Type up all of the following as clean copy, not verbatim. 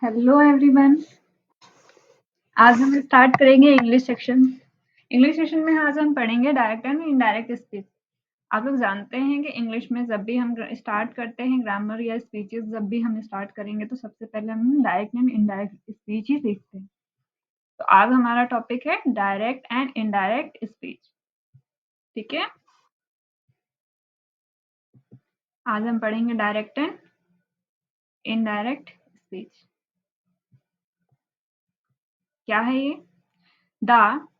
Hello everyone. आज हम start करेंगे इंग्लिश सेक्शन। इंग्लिश सेक्शन में आज हम पढ़ेंगे डायरेक्ट एंड इनडायरेक्ट स्पीच। आप लोग जानते हैं कि इंग्लिश में जब भी हम स्टार्ट करते हैं ग्रामर या स्पीचेस, जब भी हम स्टार्ट करेंगे तो सबसे पहले हम डायरेक्ट एंड इनडायरेक्ट स्पीच ही सीखते हैं। तो आज हमारा टॉपिक है डायरेक्ट एंड इनडायरेक्ट स्पीच। ठीक है, आज हम पढ़ेंगे डायरेक्ट एंड इनडायरेक्ट स्पीच। क्या है ये? The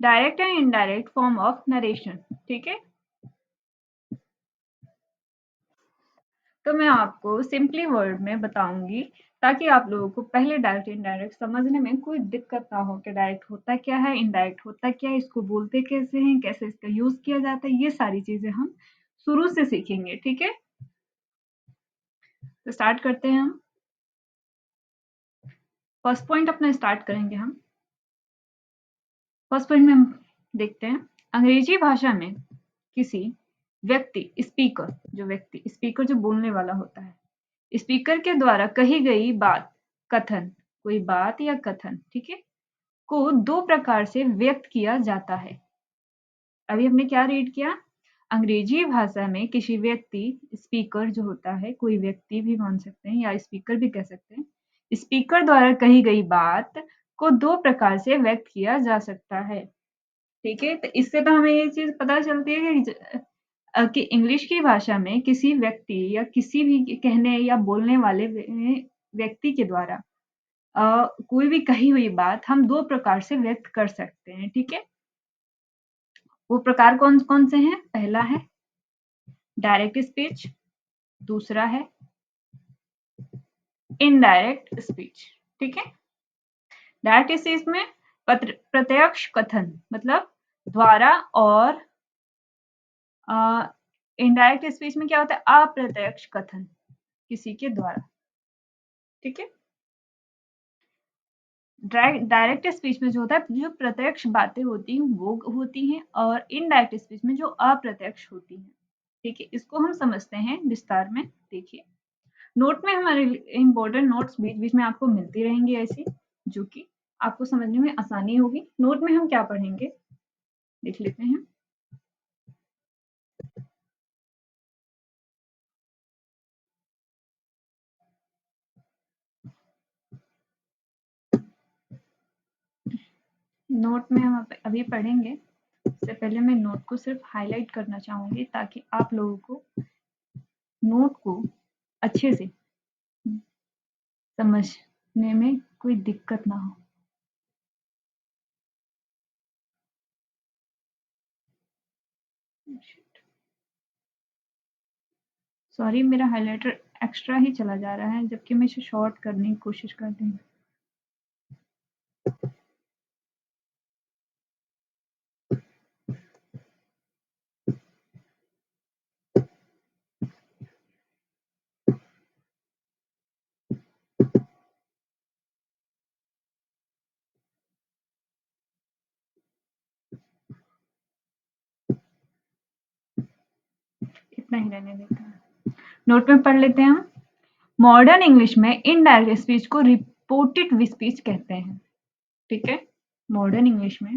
direct and indirect form of narration. ठीक है, तो मैं आपको सिंपली वर्ड में बताऊंगी ताकि आप लोगों को पहले डायरेक्ट इनडायरेक्ट समझने में कोई दिक्कत ना हो कि डायरेक्ट होता क्या है, इनडायरेक्ट होता क्या है, इसको बोलते कैसे हैं, कैसे इसका यूज किया जाता है, ये सारी चीजें हम शुरू से सीखेंगे। ठीक है, तो स्टार्ट करते हैं हम। फर्स्ट पॉइंट अपना स्टार्ट करेंगे हम। फर्स्ट पॉइंट में हम देखते हैं, अंग्रेजी भाषा में किसी व्यक्ति स्पीकर जो बोलने वाला होता है, स्पीकर के द्वारा कही गई बात, कथन, कोई बात या कथन, ठीक है, को दो प्रकार से व्यक्त किया जाता है। अभी हमने क्या रीड किया? अंग्रेजी भाषा में किसी व्यक्ति, स्पीकर जो होता है, कोई व्यक्ति भी मान सकते हैं या स्पीकर भी कह सकते हैं, स्पीकर द्वारा कही गई बात को दो प्रकार से व्यक्त किया जा सकता है। ठीक है, तो इससे तो हमें ये चीज पता चलती है कि इंग्लिश की भाषा में किसी व्यक्ति या किसी भी कहने या बोलने वाले व्यक्ति के द्वारा कोई भी कही हुई बात हम दो प्रकार से व्यक्त कर सकते हैं। ठीक है, वो प्रकार कौन कौन से हैं? पहला है डायरेक्ट स्पीच, दूसरा है इनडायरेक्ट स्पीच। ठीक है, डायरेक्ट स्पीच में प्रत्यक्ष कथन मतलब द्वारा, और इनडायरेक्ट स्पीच में क्या होता है? अप्रत्यक्ष कथन किसी के द्वारा। ठीक है, डायरेक्ट स्पीच में जो होता है, जो प्रत्यक्ष बातें होती हैं वो होती हैं, और इनडायरेक्ट स्पीच में जो अप्रत्यक्ष होती हैं। ठीक है, इसको हम समझते हैं विस्तार में। देखिए, नोट में हमारे इम्पोर्टेंट नोट्स बीच बीच में आपको मिलती रहेंगी ऐसी, जो कि आपको समझने में आसानी होगी। नोट में हम क्या पढ़ेंगे देख लेते हैं। नोट में हम अभी पढ़ेंगे, उससे पहले मैं नोट को सिर्फ हाईलाइट करना चाहूंगी ताकि आप लोगों को नोट को अच्छे से समझने में कोई दिक्कत ना हो। सॉरी, मेरा हाइलाइटर एक्स्ट्रा ही चला जा रहा है, जबकि मैं इसे शॉर्ट करने की कोशिश कर रही हूँ। इतना ही रहने देता है। नोट में पढ़ लेते हैं हम। मॉडर्न इंग्लिश में इनडायरेक्ट स्पीच को रिपोर्टेड स्पीच कहते हैं। ठीक है, मॉडर्न इंग्लिश में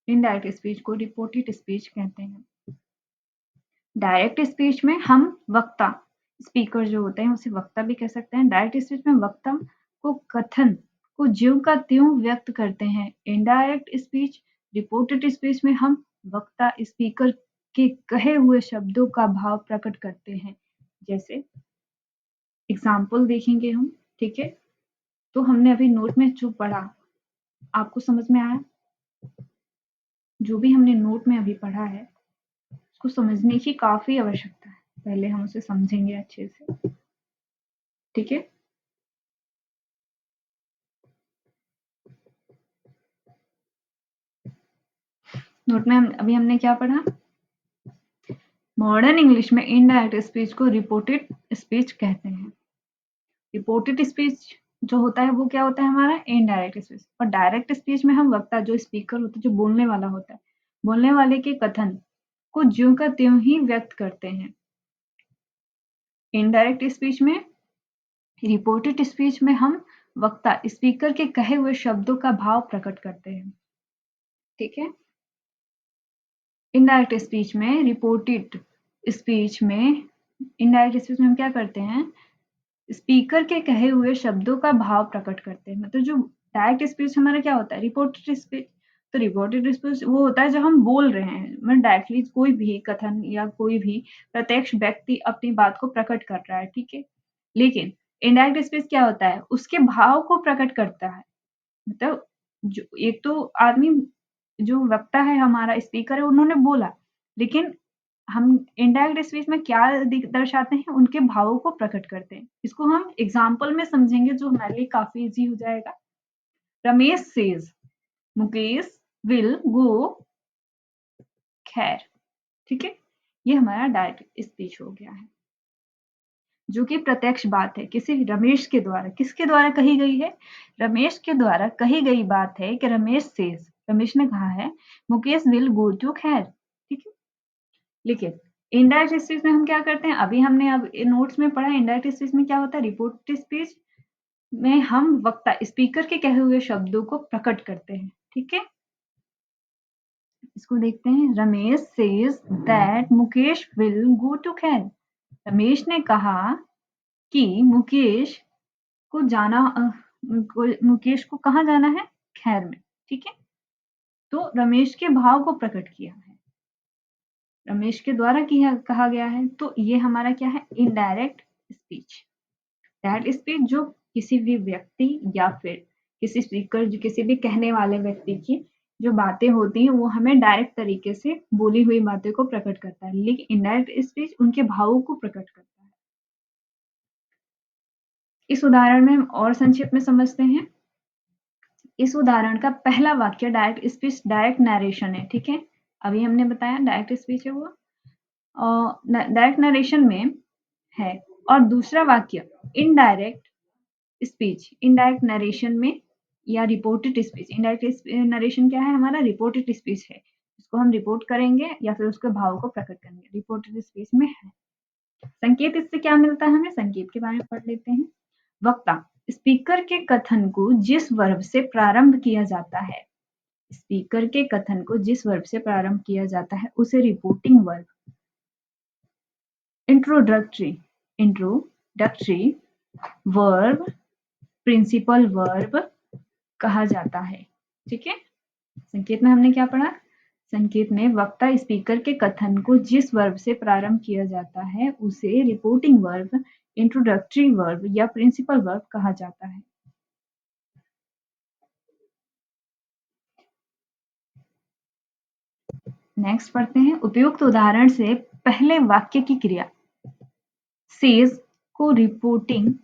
इनडायरेक्ट स्पीच को रिपोर्टेड स्पीच कहते हैं। डायरेक्ट स्पीच में हम वक्ता, स्पीकर जो होते हैं उसे वक्ता भी कह सकते हैं। डायरेक्ट स्पीच में वक्ता को कथन को ज्यों का त्यों व्यक्त करते हैं। इनडायरेक्ट स्पीच, रिपोर्टेड स्पीच में हम वक्ता, स्पीकर के कहे हुए शब्दों का भाव प्रकट करते हैं। जैसे एग्जाम्पल देखेंगे हम। ठीक है, तो हमने अभी नोट में जो पढ़ा, आपको समझ में आया? जो भी हमने नोट में अभी पढ़ा है उसको समझने की काफी आवश्यकता है। पहले हम उसे समझेंगे अच्छे से। ठीक है, नोट में अभी हमने क्या पढ़ा? मॉडर्न इंग्लिश में इनडायरेक्ट स्पीच को रिपोर्टेड स्पीच कहते हैं। रिपोर्टेड स्पीच जो होता है वो क्या होता है? हमारा इनडायरेक्ट स्पीच। और डायरेक्ट स्पीच में हम वक्ता, जो स्पीकर होता है, जो बोलने वाला होता है, बोलने वाले के कथन को ज्यों का त्यों ही व्यक्त करते हैं। इनडायरेक्ट स्पीच में, रिपोर्टेड स्पीच में हम वक्ता स्पीकर के कहे हुए शब्दों का भाव प्रकट करते हैं। ठीक है। इनडायरेक्ट स्पीच में, रिपोर्टेड स्पीच में, इनडायरेक्ट स्पीच में हम क्या करते हैं, स्पीकर के कहे हुए शब्दों का भाव प्रकट करते हैं। मतलब जो डायरेक्ट स्पीच हमारा क्या होता है, रिपोर्टेड स्पीच। तो रिपोर्टेड स्पीच वो होता है जब हम बोल रहे हैं, मतलब डायरेक्टली कोई भी कथन या कोई भी प्रत्यक्ष व्यक्ति अपनी बात को प्रकट कर रहा है। ठीक है। लेकिन इनडायरेक्ट स्पीच क्या होता है, उसके भाव को प्रकट करता है। मतलब जो एक तो आदमी, जो वक्ता है हमारा, स्पीकर है, उन्होंने बोला, लेकिन हम इनडायरेक्ट स्पीच में क्या दर्शाते हैं, उनके भावों को प्रकट करते हैं। इसको हम एग्जाम्पल में समझेंगे जो हमारे लिए काफी इजी हो जाएगा। रमेश सेज मुकेश विल गो खैर। ठीक है। ये हमारा डायरेक्ट स्पीच हो गया है, जो कि प्रत्यक्ष बात है, किसी रमेश के द्वारा, किसके द्वारा कही गई है, रमेश के द्वारा कही गई बात है कि रमेश सेज, रमेश ने कहा है, मुकेश विल गो टू खैर। ठीक है। लेकिन इनडायरेक्ट स्पीच में हम क्या करते हैं, अभी हमने अब नोट्स में पढ़ा, इनडायरेक्ट स्पीच में क्या होता है, रिपोर्टेड स्पीच में हम वक्ता स्पीकर के कहे हुए शब्दों को प्रकट करते हैं। ठीक है। इसको देखते हैं। Ramesh says that Mukesh will go to खैर। रमेश ने कहा कि मुकेश को मुकेश को कहाँ जाना है, खैर में। ठीक है। तो रमेश के भाव को प्रकट किया है, रमेश के द्वारा कहा गया है। तो ये हमारा क्या है, इनडायरेक्ट स्पीच। डायरेक्ट स्पीच जो किसी भी व्यक्ति या फिर किसी स्पीकर, जो किसी भी कहने वाले व्यक्ति की जो बातें होती हैं, वो हमें डायरेक्ट तरीके से बोली हुई बातें को प्रकट करता है। लेकिन इनडायरेक्ट स्पीच उनके भावों को प्रकट करता है। इस उदाहरण में हम और संक्षेप में समझते हैं। इस उदाहरण का पहला वाक्य डायरेक्ट स्पीच, डायरेक्ट नरेशन है। ठीक है। अभी हमने बताया डायरेक्ट स्पीच है वो, डायरेक्ट नरेशन में है। और दूसरा वाक्य इनडायरेक्ट स्पीच, इनडायरेक्ट नरेशन में या रिपोर्टेड स्पीच। इनडायरेक्ट नरेशन क्या है, हमारा रिपोर्टेड स्पीच है, इसको हम रिपोर्ट करेंगे या फिर उसके भाव को प्रकट करेंगे, रिपोर्टेड स्पीच में है। संकेत इससे क्या मिलता है हमें, संकेत के बारे में पढ़ लेते हैं। वक्ता स्पीकर के कथन को जिस वर्ब से प्रारंभ किया जाता है, स्पीकर के कथन को जिस वर्ब से प्रारंभ किया जाता है उसे reporting verb, introductory verb, principal verb कहा जाता है। ठीक है। संकेत में हमने क्या पढ़ा, संकेत में वक्ता स्पीकर के कथन को जिस वर्ब से प्रारंभ किया जाता है उसे रिपोर्टिंग वर्ब, इंट्रोडक्टरी वर्ब या प्रिंसिपल वर्ब कहा जाता है। नेक्स्ट पढ़ते हैं। उपयुक्त उदाहरण से पहले वाक्य की क्रिया सेज को रिपोर्टिंग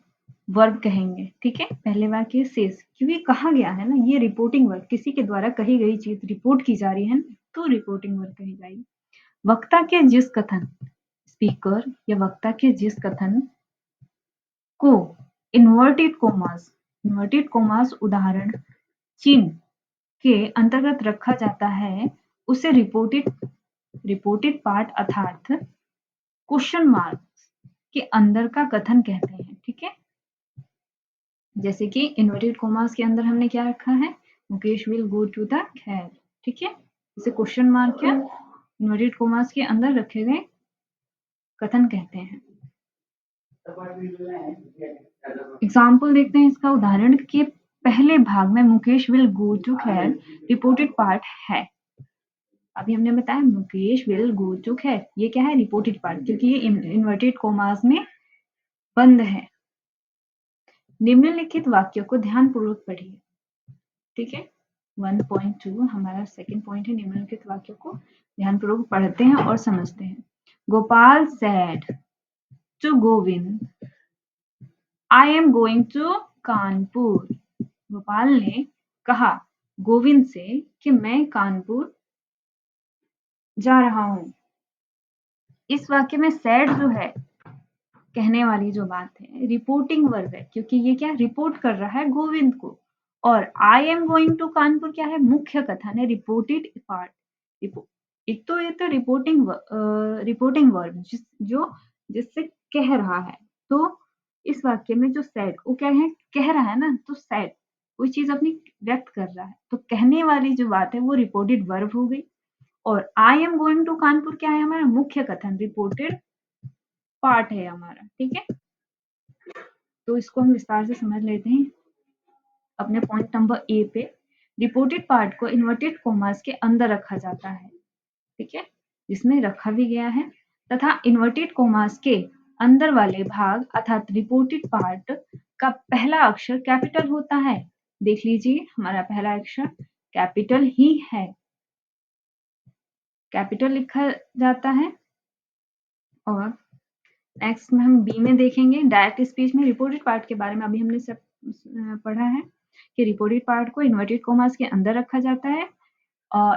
वर्ब कहेंगे। ठीक है। पहले वाक्य सेज, क्योंकि कहा गया है ना, ये रिपोर्टिंग वर्ब, किसी के द्वारा कही गई चीज रिपोर्ट की जा रही है ना, तो रिपोर्टिंग वर्ब कही जाएगी। वक्ता के जिस कथन, स्पीकर या वक्ता के जिस कथन को इन्वर्टेड कोमास उदाहरण चिन्ह के अंतर्गत रखा जाता है उसे रिपोर्टेड पार्ट अर्थात क्वेश्चन मार्क के अंदर का कथन कहते हैं। ठीक है। जैसे कि इन्वर्टेड कोमास के अंदर हमने क्या रखा है, Mukesh will go to the खैर। ठीक है। इसे क्वेश्चन मार्क या इन्वर्टेड कोमास के अंदर रखे गए कथन कहते हैं। एग्जाम्पल देखते हैं इसका। उदाहरण के पहले भाग में मुकेश विल गो टू खैर रिपोर्टेड पार्ट है। अभी हमने बताया मुकेश विल गो टू खैर, ये क्या है, रिपोर्टेड पार्ट, क्योंकि ये इन्वर्टेड कोमास में बंद है। निम्नलिखित वाक्य को ध्यानपूर्वक पढ़िए। ठीक है। 1.2 हमारा सेकंड पॉइंट है, निम्नलिखित वाक्य को ध्यानपूर्वक पढ़ते हैं और समझते हैं। Gopal said to Govind, I am going to Kanpur. Gopal ने कहा गोविंद से कि मैं कानपुर जा रहा हूं। इस वाक्य में सैड जो है, कहने वाली जो बात है, रिपोर्टिंग वर्ब है, क्योंकि ये क्या रिपोर्ट कर रहा है गोविंद को। और I am going to Kanpur क्या है, मुख्य कथन है, रिपोर्टेड पार्ट। एक तो ये तो रिपोर्टिंग वर्ब जो जिससे कह रहा है, तो इस वाक्य में जो said वो क्या है, कह रहा है ना, तो said कोई चीज अपनी व्यक्त कर रहा है, तो कहने वाली जो बात है वो रिपोर्टेड वर्ब हो गई। और I am going to Kanpur क्या है हमारा, मुख्य कथन, रिपोर्टेड पार्ट है हमारा, ठीक है। तो इसको हम विस्तार से समझ लेते हैं अपने पॉइंट नंबर ए पे। रिपोर्टेड पार्ट को इन्वर्टेड कोमास के अंदर रखा जाता है, ठीक है, जिसमें रखा भी गया है, तथा इन्वर्टेड कोमास के अंदर वाले भाग अर्थात रिपोर्टेड पार्ट का पहला अक्षर कैपिटल होता है। देख लीजिए हमारा पहला अक्षर कैपिटल ही है, कैपिटल लिखा जाता है। और नेक्स्ट में हम बी में देखेंगे डायरेक्ट स्पीच में रिपोर्टेड पार्ट के बारे में अभी हमने सब पढ़ा है कि रिपोर्टेड पार्ट को इन्वर्टेड कोमास के अंदर रखा जाता है।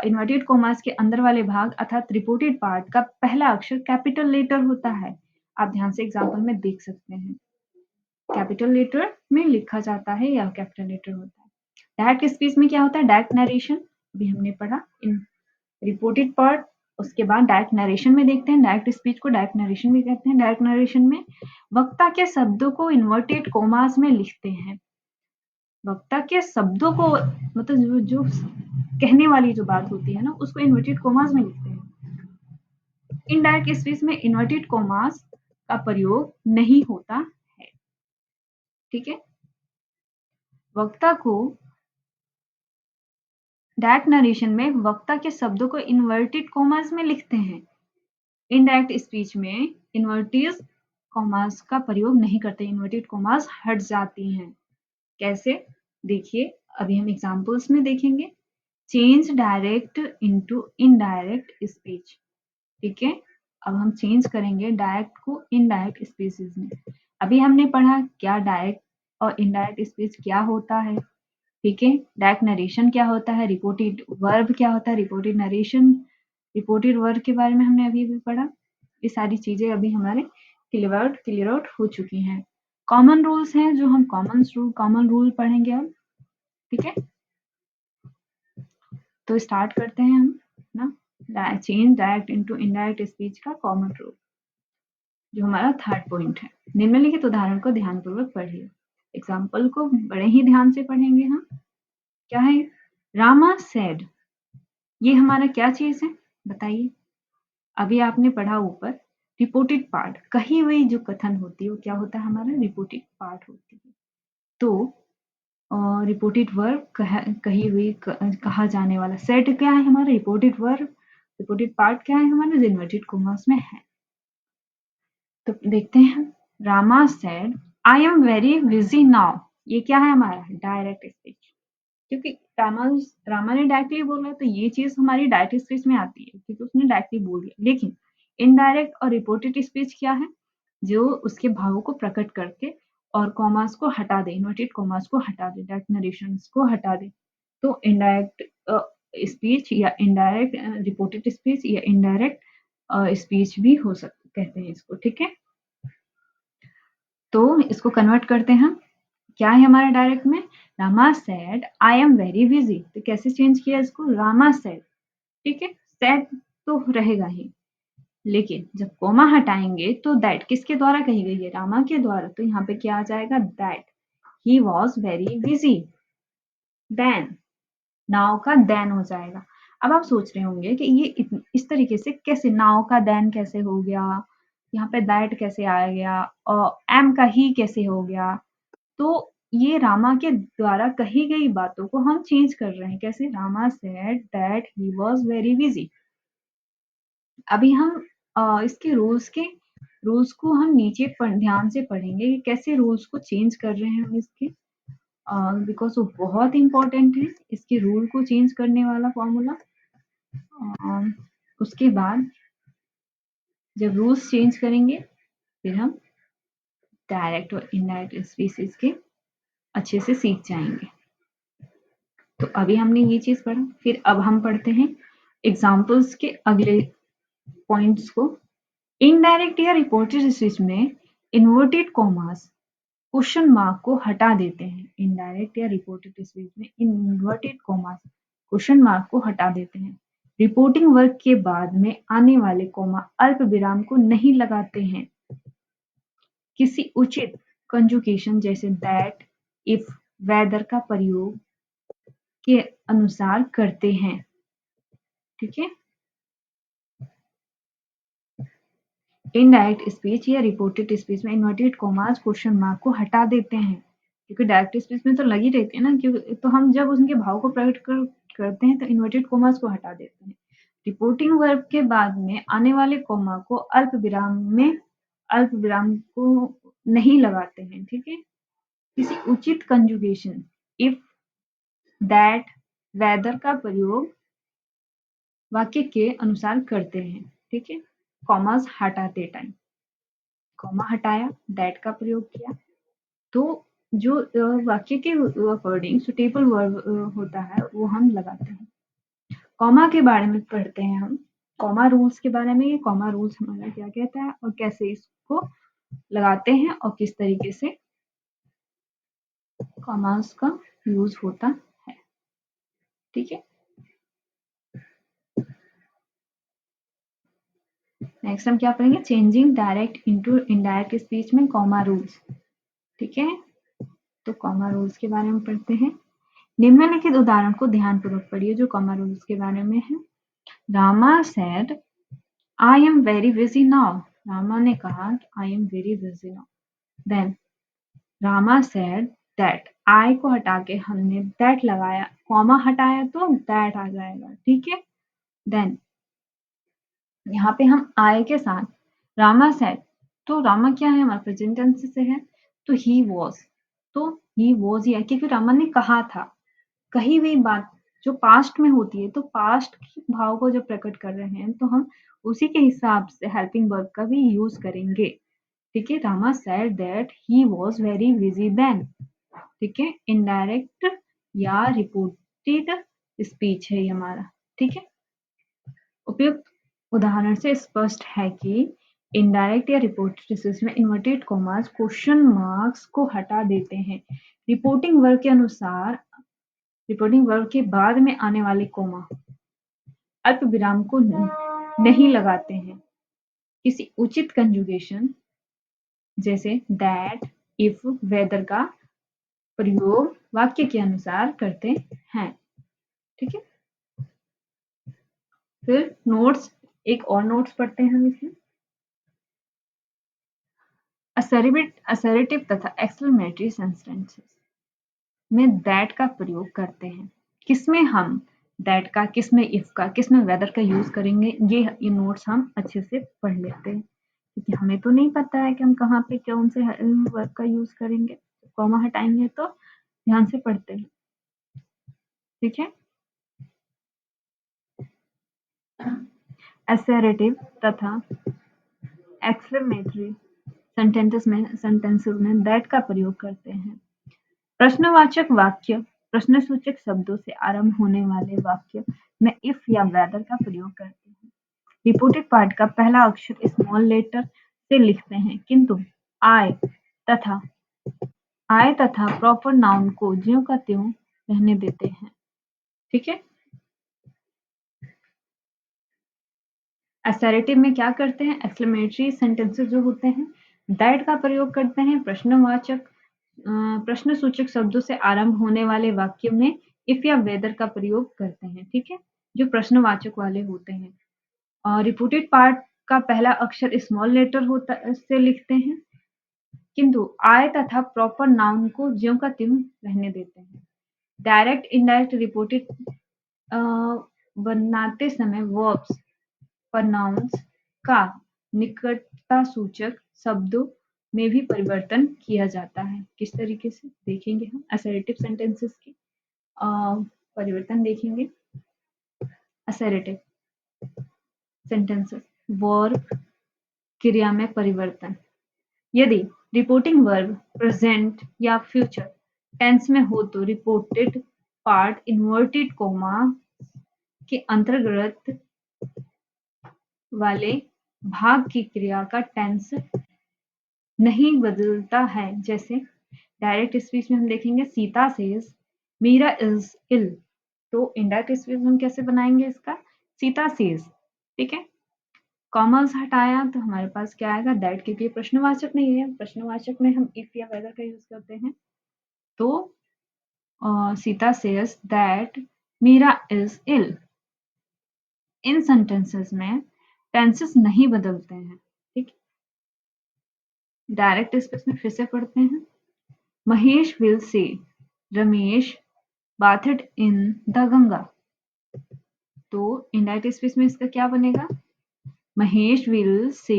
इन्वर्टेड कोमास के अंदर वाले भाग अर्थात रिपोर्टेड पार्ट का पहला अक्षर कैपिटल लेटर होता है। आप ध्यान से एग्जाम्पल में देख सकते हैं, कैपिटल लेटर में लिखा जाता है या कैपिटल लेटर होता है। डायरेक्ट स्पीच में क्या होता है, डायरेक्ट नरेशन अभी हमने पढ़ा। इन रिपोर्टेड पार्ट, उसके बाद डायरेक्ट नरेशन में देखते हैं, डायरेक्ट स्पीच को डायरेक्ट नरेशन भी कहते हैं। डायरेक्ट नरेशन में वक्ता के शब्दों को इन्वर्टेड कोमास में लिखते हैं। वक्ता के शब्दों को मतलब जो कहने वाली जो बात होती है ना उसको इन्वर्टेड कोमास में लिखते हैं। इनडायरेक्ट स्पीच में इन्वर्टेड कोमास का प्रयोग नहीं होता है, ठीक है। वक्ता को डायरेक्ट नरेशन में वक्ता के शब्दों को इन्वर्टेड कोमास में लिखते हैं। इनडायरेक्ट स्पीच में इन्वर्टेड कोमास का प्रयोग नहीं करते, इन्वर्टेड कोमास हट जाती हैं। कैसे, देखिए अभी हम एग्जांपल्स में देखेंगे। Change direct into indirect speech, ठीक है। अब हम चेंज करेंगे डायरेक्ट को इनडायरेक्ट स्पीचेस में। अभी हमने पढ़ा क्या डायरेक्ट और इनडायरेक्ट स्पीच क्या होता है, ठीक है। डायरेक्ट नरेशन क्या होता है, रिपोर्टेड वर्ब क्या होता है, रिपोर्टेड नरेशन, रिपोर्टेड वर्ब के बारे में हमने अभी भी पढ़ा। ये सारी चीजें अभी हमारे क्लियर आउट हो चुकी हैं। कॉमन रूल्स हैं जो हम कॉमन रूल पढ़ेंगे अब, ठीक है। तो स्टार्ट करते हैं हम ना, change direct into indirect speech का कॉमन रूल, जो हमारा थर्ड पॉइंट है। निम्नलिखित उदाहरण को ध्यानपूर्वक पढ़िए। एग्जाम्पल को बड़े ही ध्यान से पढ़ेंगे हम। क्या है, रामा सेड, ये हमारा क्या चीज है बताइए। अभी आपने पढ़ा ऊपर रिपोर्टेड पार्ट, कही हुई जो कथन होती है वो क्या होता है हमारा, रिपोर्टेड पार्ट होती है। तो रिपोर्टेड वर्ब कही हुई कहा जाने वाला, सेड क्या है हमारा, रिपोर्टेड वर्ब। रिपोर्टेड पार्ट क्या है हमारा, इन्वर्टेड कोमास में है। तो देखते हैं, Rama said I am very busy now, ये क्या है हमारा डायरेक्ट स्पीच, क्योंकि रामा ने डायरेक्टली बोला तो ये चीज हमारी डायरेक्ट स्पीच में आती है क्योंकि उसने डायरेक्टली बोल दिया। लेकिन इनडायरेक्ट और रिपोर्टेड स्पीच क्या है, जो उसके भावों को प्रकट करके और कॉमास को हटा दे, इन्वर्टेड कॉमास को हटा दे, डायरेक्ट नरेशंस को हटा दे। तो इनडायरेक्ट स्पीच या इनडायरेक्ट रिपोर्टेड स्पीच या इनडायरेक्ट स्पीच भी हो सकते कहते हैं इसको, ठीक है। तो इसको कन्वर्ट करते हैं हम, क्या है हमारा डायरेक्ट में, Rama said I am very busy, तो कैसे चेंज किया इसको, रामा सेड, ठीक है। सेड तो रहेगा ही, लेकिन जब कोमा हटाएंगे तो दैट किसके द्वारा कही गई है, रामा के द्वारा, तो यहाँ पे क्या आ जाएगा, that he was very busy. Then now का देन हो जाएगा। अब आप सोच रहे होंगे कि ये इस तरीके से कैसे, नाउ का देन कैसे हो गया, यहाँ पे दैट कैसे आ गया और एम का ही कैसे हो गया। तो ये रामा के द्वारा कही गई बातों को हम चेंज कर रहे हैं। कैसे, Rama said that he was very busy. अभी हम इसके रूल्स को हम नीचे ध्यान से पढ़ेंगे कि कैसे रूल्स को चेंज कर रहे हैं हम इसके, बिकॉज वो बहुत इंपॉर्टेंट है इसके रूल को चेंज करने वाला फॉर्मूला। उसके बाद जब रूल्स चेंज करेंगे फिर हम डायरेक्ट और इनडायरेक्ट स्पीचेस के अच्छे से सीख जाएंगे। तो अभी हमने ये चीज पढ़ा, फिर अब हम पढ़ते हैं एग्जाम्पल्स के अगले पॉइंट्स को। इनडायरेक्ट या रिपोर्टेड स्पीच में इन्वर्टेड कॉमास क्वेश्चन मार्क को हटा देते हैं। इनडायरेक्ट या रिपोर्टेड स्पीच में इन्वर्टेड कॉमास क्वेश्चन मार्क को हटा देते हैं। रिपोर्टिंग वर्ग के बाद में आने वाले कॉमा अल्प विराम को नहीं लगाते हैं। किसी उचित कंजुगेशन जैसे दैट, इफ, वेदर का प्रयोग के अनुसार करते हैं। ठीक है। इनडायरेक्ट स्पीच या रिपोर्टेड स्पीच में इन्वर्टेड कॉमास क्वेश्चन मार्क को हटा देते हैं, क्योंकि डायरेक्ट स्पीच में तो लगी रहती है ना, क्योंकि तो हम जब उनके भाव को करते हैं तो इन्वर्टेड कॉमास को हटा देते हैं। रिपोर्टिंग वर्ब के बाद में आने वाले कॉमा को अल्प विराम को नहीं लगाते हैं। ठीक है। किसी उचित कंजुगेशन इफ, दैट, वेदर का प्रयोग वाक्य के अनुसार करते हैं। ठीक है। कॉमास हटाते टाइम कॉमा हटाया, दैट का प्रयोग किया, तो जो वाक्य के अकॉर्डिंग सुटेबल वर्ब होता है वो हम लगाते हैं। कॉमा के बारे में पढ़ते हैं हम, कॉमा रूल्स के बारे में। ये कॉमा रूल्स हमारा क्या कहता है और कैसे इसको लगाते हैं और किस तरीके से कॉमास का यूज होता है। ठीक है। नेक्स्ट हम क्या पढ़ेंगे, changing direct into indirect speech में कॉमा रूल्स। ठीक है। तो कॉमा रूल्स के बारे में पढ़ते हैं। निम्नलिखित उदाहरण को ध्यानपूर्वक पढ़िए जो कॉमा रूल्स के बारे में है। Rama said, I am very busy now. Rama ने कहा I am very busy now. Then Rama said that. I को हटा के हमने that लगाया, कॉमा हटाया तो that आ जाएगा। ठीक है। Then यहाँ पे हम I के साथ रामा said, तो रामा क्या है, हमारा प्रेजेंट टेंस से है, तो he was, तो he was ही है क्योंकि रामा ने कहा था। कही हुई बात जो पास्ट में होती है, तो पास्ट के भाव को जब प्रकट कर रहे हैं तो हम उसी के हिसाब से हेल्पिंग वर्ब का भी यूज करेंगे। ठीक है। Rama said that he was very busy then. ठीक है। इनडायरेक्ट या रिपोर्टेड स्पीच है ये हमारा। ठीक है। उपयुक्त उदाहरण से स्पष्ट है कि इनडायरेक्ट या रिपोर्टेड स्पीच में इन्वर्टेड कॉमास क्वेश्चन मार्क्स को हटा देते हैं। रिपोर्टिंग वर्ब के अनुसार रिपोर्टिंग वर्ब के बाद में आने वाले कोमा अल्प विराम को नहीं लगाते हैं। किसी उचित कंजुगेशन जैसे दैट, इफ, वेदर का प्रयोग वाक्य के अनुसार करते हैं। ठीक है। फिर नोट्स, एक और नोट्स पढ़ते हैं हम इसमें। असर्टिव तथा एक्सक्लेमेटरी सेंटेंसेस में दैट का प्रयोग करते हैं। किसमें हम दैट का, किसमें इफ का, किसमें वेदर का यूज करेंगे, ये नोट्स हम अच्छे से पढ़ लेते हैं, क्योंकि हमें तो नहीं पता है कि हम कहाँ पे कौन से वर्ब का यूज करेंगे। कॉमा हटाएंगे तो ध्यान से पढ़ते हैं। ठीक है। असर्टिव तथा एक्सक्लेमेटरी सेंटेंसेस में दैट का प्रयोग करते हैं। प्रश्नवाचक वाक्य, प्रश्नसूचक शब्दों से आरंभ होने वाले वाक्य में इफ या वेदर का प्रयोग करते हैं। रिपोर्टेड पार्ट का पहला अक्षर स्मॉल लेटर से लिखते हैं, किंतु आई तथा प्रॉपर नाउन को ज्यों का त्यों रहने देते हैं। ठीक है। असर्टिव में क्या करते हैं, एक्सक्लेमेटरी सेंटेंसेस जो होते हैं दैट का प्रयोग करते हैं। प्रश्नसूचक शब्दों से आरंभ होने वाले वाक्य में इफ या वेदर का प्रयोग करते हैं। ठीक है। जो प्रश्नवाचक वाले होते हैं। और रिपोर्टेड पार्ट का पहला अक्षर स्मॉल लेटर होता से लिखते हैं, किंतु आई तथा प्रॉपर नाउन को ज्यों का त्यों रहने देते हैं। डायरेक्ट इनडायरेक्ट रिपोर्टेड बनाते समय वर्ब्स प्रोनाउंस का निकटता सूचक शब्दों में भी परिवर्तन किया जाता है। किस तरीके से देखेंगे हम असर्टिव सेंटेंसेस की परिवर्तन देखेंगे। असर्टिव सेंटेंसेस वर्ब क्रिया में परिवर्तन। यदि रिपोर्टिंग वर्ब प्रेजेंट या फ्यूचर टेंस में हो तो रिपोर्टेड पार्ट इन्वर्टेड कोमा के अंतर्गत वाले भाग की क्रिया का टेंस नहीं बदलता है। जैसे डायरेक्ट स्पीच में हम देखेंगे Sita says Meera is ill, तो इनडायरेक्ट स्पीच में हम कैसे बनाएंगे इसका, सीता सेज। ठीक है। कॉमर्स हटाया तो हमारे पास क्या आएगा दैट, क्योंकि ये प्रश्नवाचक नहीं है, प्रश्नवाचक में हम इफ या वेदर का यूज करते हैं। तो Sita says that Meera is ill. इन सेंटेंसेस में टेंसेस नहीं बदलते हैं, ठीक। डायरेक्ट स्पीच में फिर से पढ़ते हैं। Mahesh will say Ramesh bathed in the Ganga. तो इनडायरेक्ट स्पीच में इसका क्या बनेगा, महेश विल से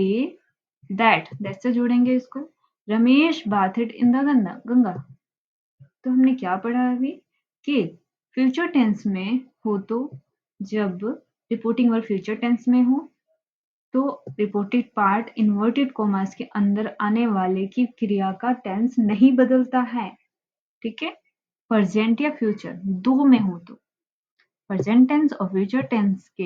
दैट से जोड़ेंगे इसको, Ramesh bathed in the Ganga. तो हमने क्या पढ़ा अभी कि फ्यूचर टेंस में हो तो जब रिपोर्टिंग वर्ब फ्यूचर टेंस में हो तो रिपोर्टेड पार्ट इन्वर्टेड कॉमास के अंदर आने वाले की क्रिया का टेंस नहीं बदलता है, ठीक है। प्रेजेंट या फ्यूचर दो में हो तो प्रेजेंट टेंस और फ्यूचर टेंस के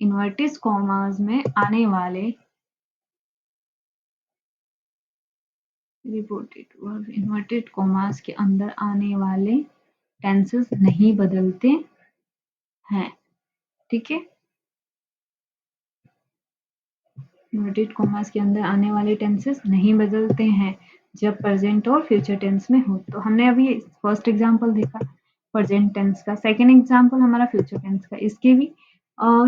इन्वर्टेड कॉमास में आने वाले रिपोर्टेड वर्ब इन्वर्टेड कॉमास के अंदर आने वाले टेंसेस नहीं बदलते हैं, ठीक है। इन्वर्टेड कॉमास के अंदर आने वाले टेंसेस नहीं बदलते हैं जब प्रेजेंट और फ्यूचर टेंस में हो। तो हमने अभी फर्स्ट एग्जांपल देखा प्रेजेंट टेंस का, सेकंड एग्जांपल हमारा फ्यूचर टेंस का, इसके भी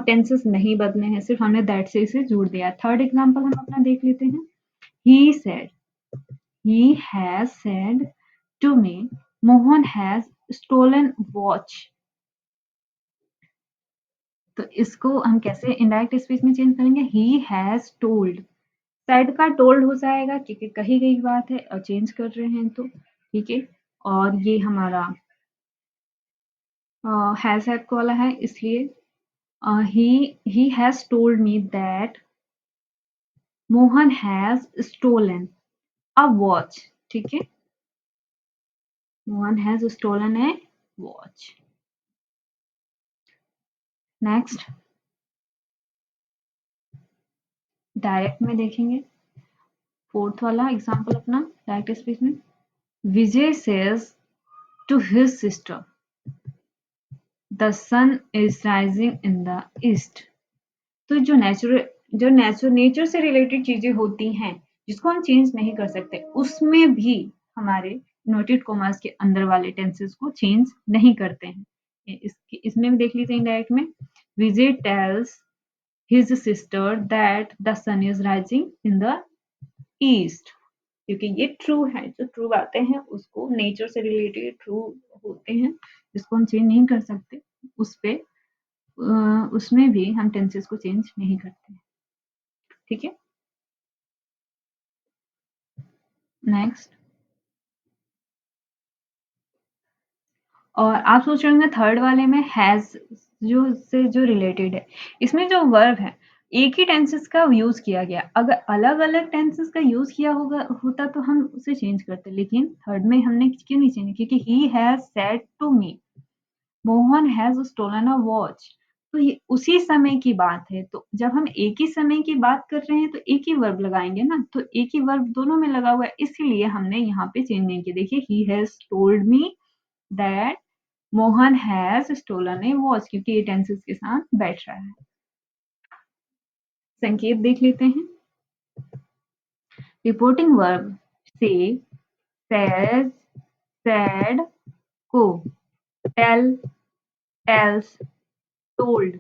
टेंसेस नहीं बदले हैं, सिर्फ हमने दैट से इसे जोड़ दिया। थर्ड एग्जांपल हम अपना देख लेते हैं। He said, he has said to me Mohan has stolen watch. तो इसको हम कैसे इनडायरेक्ट स्पीच में चेंज करेंगे, ही हैज टोल्ड। सेड का टोल्ड हो जाएगा क्योंकि कही गई बात है और चेंज कर रहे हैं तो, ठीक है। और ये हमारा हैज हेड वाला है, इसलिए he has told me that Mohan has stolen a watch, ठीक है। Mohan has stolen a watch. Next direct में देखेंगे, फोर्थ वाला एग्जांपल अपना डायरेक्ट स्पीच में। Vijay says to his sister the sun is rising in the east. तो जो नेचर से रिलेटेड चीजें होती हैं जिसको हम चेंज नहीं कर सकते, उसमें भी हमारे नोटेड कॉमास के अंदर वाले टेंसेस को चेंज नहीं करते हैं। इसमें भी देख लीजिए इनडायरेक्ट में, Vijay tells his sister that the sun is rising in the east, क्योंकि ये ट्रू है, जो ट्रू बातें हैं उसको नेचर से रिलेटेड ट्रू होते हैं जिसको हम चेंज नहीं कर सकते, उस पे उसमें भी हम टेंसेस को चेंज नहीं करते, ठीक है। नेक्स्ट, और आप सोच रहे होंगे थर्ड वाले में हैज जो रिलेटेड है, इसमें जो वर्ब है एक ही टेंसेस का यूज किया गया, अगर अलग अलग टेंसेस का यूज किया होता तो हम उसे चेंज करते, लेकिन थर्ड में हमने क्यों नहीं चेंज, क्योंकि he has said to me Mohan has stolen a watch. तो ये उसी समय की बात है, तो जब हम एक ही समय की बात कर रहे हैं तो एक ही वर्ब लगाएंगे ना, तो एक ही वर्ब दोनों में लगा हुआ है, इसीलिए हमने यहाँ पे चेंज नहीं किया। देखिए he has told me that Mohan has stolen a watch, क्योंकि ये टेंसेस के साथ बैठ रहा है। संकेत देख लेते हैं। रिपोर्टिंग वर्ब से, सेज, सेड को टेल, टेल्स, टोल्ड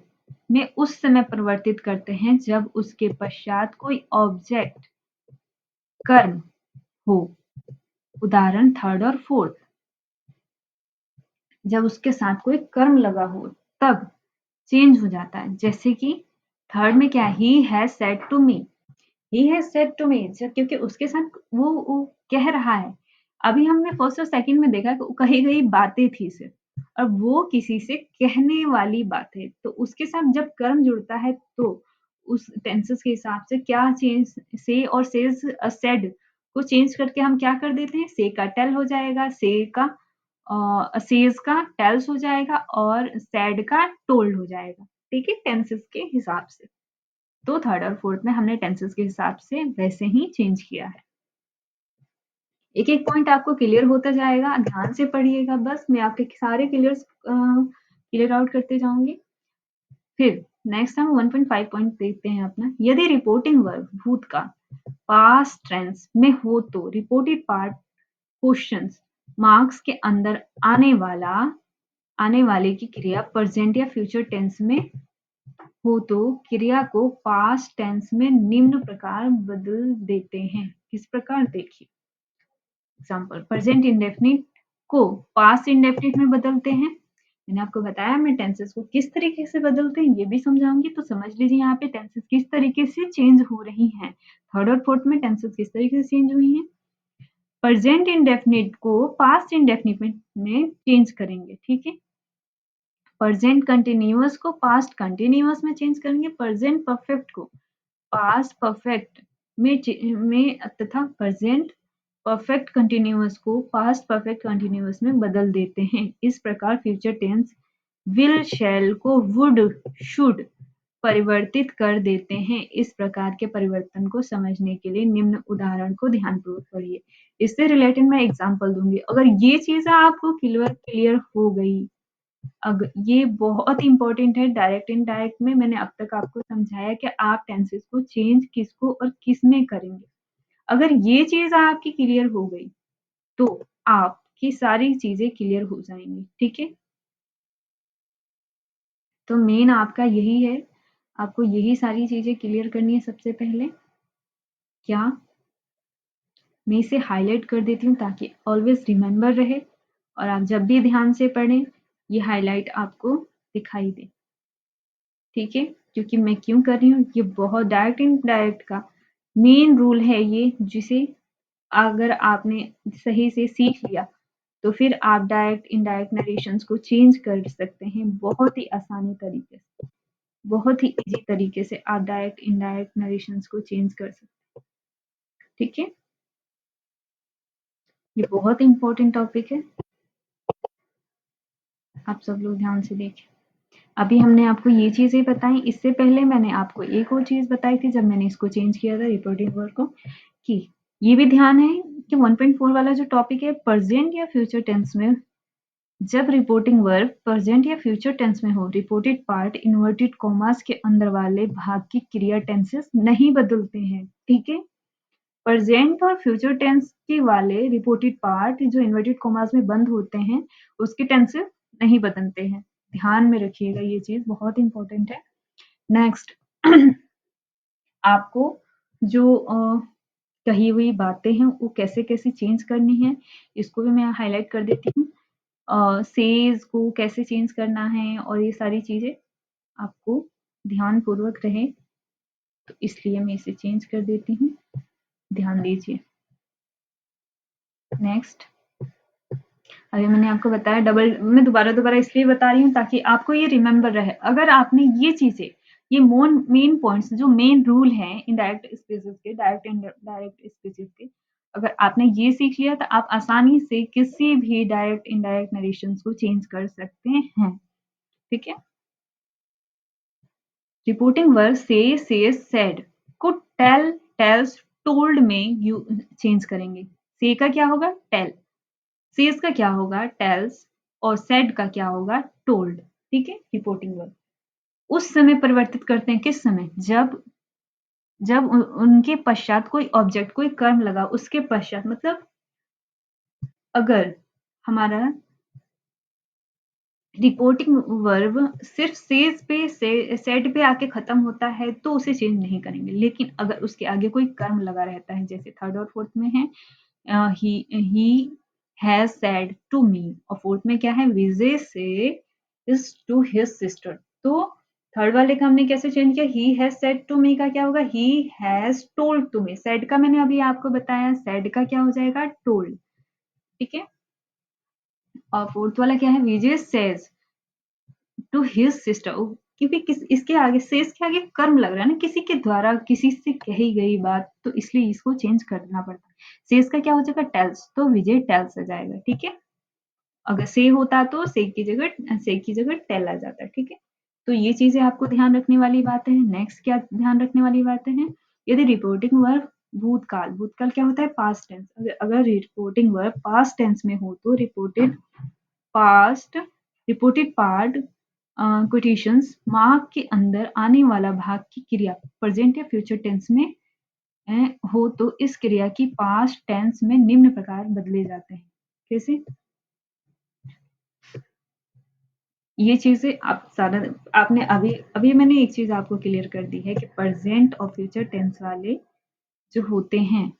में उस समय परिवर्तित करते हैं जब उसके पश्चात कोई ऑब्जेक्ट कर्म हो, उदाहरण थर्ड और फोर्थ। जब उसके साथ कोई कर्म लगा हो तब चेंज हो जाता है, जैसे कि थर्ड में क्या, he has said to me, he has said to me, क्योंकि उसके साथ वो कह रहा है। अभी हमने फर्स्ट और सेकंड में देखा कि कही गई बातें थी सिर्फ, और वो किसी से कहने वाली बात है, तो उसके साथ जब कर्म जुड़ता है तो उस टेंसेस के हिसाब से क्या चेंज, से और सेज सेड को चेंज करके हम क्या कर देते हैं, से का टेल हो जाएगा, से का सेज का टेल्स हो जाएगा और सेड का टोल्ड हो जाएगा, ठीक है, टेंसेस के हिसाब से। तो थर्ड और फोर्थ में हमने टेंसेस के हिसाब से वैसे ही चेंज किया है। एक एक पॉइंट आपको क्लियर होता जाएगा, ध्यान से पढ़िएगा, बस मैं आपके सारे क्लियर आउट करते जाऊंगी। फिर नेक्स्ट हम 1.5 पॉइंट देखते हैं अपना। यदि रिपोर्टिंग वर्ब भूतकाल पास्ट टेंस में हो तो रिपोर्टेड पार्ट क्वेश्चंस मार्क्स के अंदर आने वाले की क्रिया प्रेजेंट या फ्यूचर टेंस में हो तो क्रिया को पास्ट टेंस में निम्न प्रकार बदल देते हैं। किस प्रकार देखिए। एग्जाम्पल, प्रेजेंट इंडेफिनिट को पास्ट इंडेफिनिट में बदलते हैं। मैंने आपको बताया मैं टेंसेस को किस तरीके से बदलते हैं ये भी समझाऊंगी, तो समझ लीजिए यहाँ पे टेंसेस किस तरीके से चेंज हो रही हैं। थर्ड और फोर्थ में टेंसेस किस तरीके से चेंज हुई हैं। प्रेजेंट इंडेफिनिट को पास्ट इंडेफिनिट में चेंज करेंगे, ठीक है। प्रेजेंट कंटिन्यूअस को पास्ट कंटिन्यूअस में चेंज करेंगे। प्रेजेंट परफेक्ट को पास्ट परफेक्ट में तथा प्रेजेंट परफेक्ट कंटिन्यूअस को पास्ट परफेक्ट कंटिन्यूअस में बदल देते हैं। इस प्रकार फ्यूचर टेंस विल शैल को वुड शुड परिवर्तित कर देते हैं। इस प्रकार के परिवर्तन को समझने के लिए निम्न उदाहरण को ध्यानपूर्वक पढ़िए। इससे रिलेटेड मैं एग्जांपल दूंगी। अगर ये चीजें आपको क्लियर हो गई, अगर ये बहुत इंपॉर्टेंट है। डायरेक्ट इनडायरेक्ट में मैंने अब तक आपको समझाया कि आप टेंसेस को चेंज किसको और किस में करेंगे। अगर ये चीज आपकी क्लियर हो गई तो आपकी सारी चीजें क्लियर हो जाएंगी, ठीक है। तो मेन आपका यही है, आपको यही सारी चीजें क्लियर करनी है। सबसे पहले क्या मैं इसे हाईलाइट कर देती हूँ ताकि ऑलवेज रिमेंबर रहे और आप जब भी ध्यान से पढ़ें ये हाईलाइट आपको दिखाई दे, ठीक है। क्योंकि मैं क्यों कर रही हूँ, ये बहुत डायरेक्ट इनडायरेक्ट का मेन रूल है ये, जिसे अगर आपने सही से सीख लिया तो फिर आप डायरेक्ट इनडायरेक्ट नरेशंस को चेंज कर सकते हैं बहुत ही आसानी तरीके से। बहुत ही इजी तरीके से आप डायरेक्ट इनडायरेक्ट नरेशंस को चेंज कर सकते हैं, ठीक है। ये बहुत इंपॉर्टेंट टॉपिक है, आप सब लोग ध्यान से देखें। अभी हमने आपको ये चीजें बताई, इससे पहले मैंने आपको एक और चीज बताई थी जब मैंने इसको चेंज किया था रिपोर्टिंग वर्ब को, कि ये भी ध्यान है कि 1.4 वाला जो टॉपिक है प्रेजेंट या फ्यूचर टेंस में जब रिपोर्टिंग वर्ब प्रेजेंट या फ्यूचर टेंस में हो, रिपोर्टेड पार्ट इन्वर्टेड कॉमास के अंदर वाले भाग की क्रिया टेंसेस नहीं बदलते हैं, ठीक है। प्रेजेंट और फ्यूचर टेंस के वाले रिपोर्टेड पार्ट जो इन्वर्टेड कॉमास में बंद होते हैं उसके टेंसेस नहीं बदलते हैं। ध्यान में रखिएगा, ये चीज बहुत इंपॉर्टेंट है। नेक्स्ट आपको जो कही हुई बातें हैं वो कैसे कैसे चेंज करनी है इसको भी मैं हाईलाइट कर देती हूँ। सेज को कैसे चेंज करना है और ये सारी चीजें आपको ध्यान पूर्वक रहे, तो इसलिए मैं इसे चेंज कर देती हूँ, ध्यान दीजिए। नेक्स्ट अभी मैंने आपको बताया मैं दोबारा इसलिए बता रही हूँ ताकि आपको ये रिमेंबर रहे। अगर आपने ये चीजें, ये मेन पॉइंट्स जो मेन रूल है इनडायरेक्ट स्पीचेस के, डायरेक्ट इनडायरेक्ट स्पीचेस के, अगर आपने ये सीख लिया तो आप आसानी से किसी भी डायरेक्ट इनडायरेक्ट नरेशंस को चेंज कर सकते हैं, ठीक है। रिपोर्टिंग वर्ब से सेड को टेल टेल्स टोल्ड में यू चेंज करेंगे। से का क्या होगा टेल, सेज का क्या होगा टेल्स और सेड का क्या होगा टोल्ड, ठीक है। रिपोर्टिंग वर्ब उस समय परिवर्तित करते हैं, किस समय, जब जब उनके पश्चात कोई ऑब्जेक्ट कोई कर्म लगा उसके पश्चात, मतलब अगर हमारा रिपोर्टिंग वर्ब सिर्फ सेज पे सेड पे आके खत्म होता है तो उसे चेंज नहीं करेंगे। लेकिन अगर उसके आगे कोई कर्म लगा रहता है, जैसे थर्ड और फोर्थ में है he has said to me, और फोर्थ में क्या है Vijay say is to his sister, तो थर्ड वाले का हमने कैसे चेंज किया, he has said to me का क्या होगा he has told to me. Said का मैंने अभी आपको बताया, सेड का क्या हो जाएगा टोल्ड, ठीक है। और फोर्थ वाला क्या है विजय सेज टू हिज सिस्टर, क्योंकि इसके आगे सेज के आगे कर्म लग रहा है ना, किसी के द्वारा किसी से कही गई बात, तो इसलिए इसको चेंज करना पड़ता है। सेज का क्या हो जाएगा टेल्स, तो विजय टेल्स आ जाएगा, ठीक है। अगर से होता तो से की जगह टेल आ जाता है, ठीक है। तो ये चीजें आपको ध्यान रखने वाली बातें हैं। नेक्स्ट क्या ध्यान रखने वाली बातें हैं, यदि रिपोर्टिंग वर्ब भूतकाल, भूतकाल क्या होता है पास्ट टेंस, अगर रिपोर्टिंग वर्ब पास्ट टेंस में हो तो रिपोर्टेड पार्ट कोटेशंस मार्क के अंदर आने वाला भाग की क्रिया प्रेजेंट या फ्यूचर टेंस में हो तो इस क्रिया की पास्ट टेंस में निम्न प्रकार बदले जाते हैं। कैसे? ये चीजें आप सारा आपने अभी अभी मैंने एक चीज आपको क्लियर कर दी है कि प्रेजेंट और फ्यूचर टेंस वाले जो होते हैं